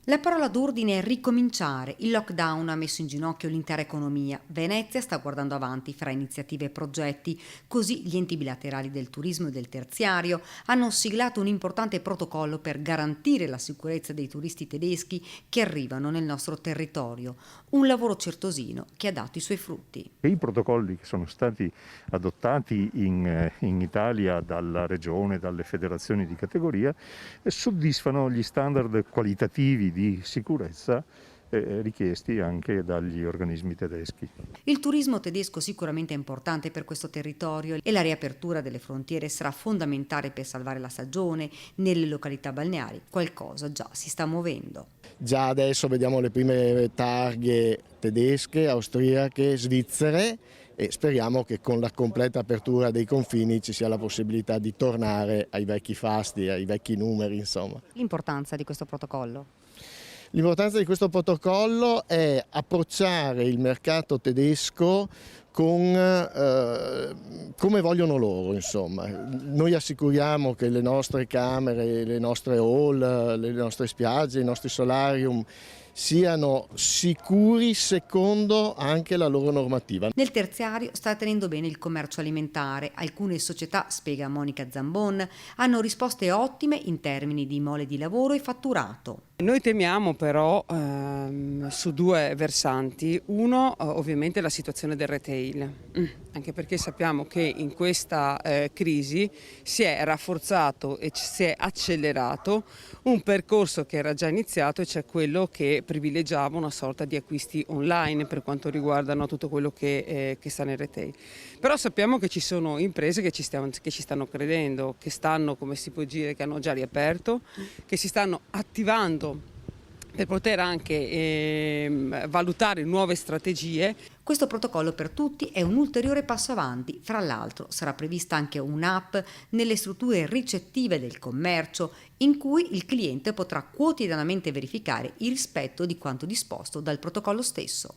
La parola d'ordine è ricominciare. Il lockdown ha messo in ginocchio l'intera economia. Venezia sta guardando avanti fra iniziative e progetti. Così gli enti bilaterali del turismo e del terziario hanno siglato un importante protocollo per garantire la sicurezza dei turisti tedeschi che arrivano nel nostro territorio. Un lavoro certosino che ha dato i suoi frutti. E i protocolli che sono stati adottati in Italia dalla Regione, dalle federazioni di categoria, soddisfano gli standard qualitativi di sicurezza richiesti anche dagli organismi tedeschi. Il turismo tedesco sicuramente è importante per questo territorio e la riapertura delle frontiere sarà fondamentale per salvare la stagione nelle località balneari. Qualcosa già si sta muovendo. Già adesso vediamo le prime targhe tedesche, austriache, svizzere e speriamo che con la completa apertura dei confini ci sia la possibilità di tornare ai vecchi fasti, ai vecchi numeri, insomma. L'importanza di questo protocollo? L'importanza di questo protocollo è approcciare il mercato tedesco con come vogliono loro, insomma. Noi assicuriamo che le nostre camere, le nostre hall, le nostre spiagge, i nostri solarium siano sicuri secondo anche la loro normativa. Nel terziario sta tenendo bene il commercio alimentare. Alcune società, spiega Monica Zambon, hanno risposte ottime in termini di mole di lavoro e fatturato. Noi temiamo però su due versanti. Uno, ovviamente la situazione del retail, anche perché sappiamo che in questa crisi si è rafforzato e si è accelerato un percorso che era già iniziato, e cioè quello che privilegiava una sorta di acquisti online per quanto riguardano tutto quello che sta nel retail. Però sappiamo che ci sono imprese che ci stanno credendo, che stanno, come si può dire, che hanno già riaperto, che si stanno attivando per poter anche valutare nuove strategie. Questo protocollo per tutti è un ulteriore passo avanti. Fra l'altro sarà prevista anche un'app nelle strutture ricettive del commercio in cui il cliente potrà quotidianamente verificare il rispetto di quanto disposto dal protocollo stesso.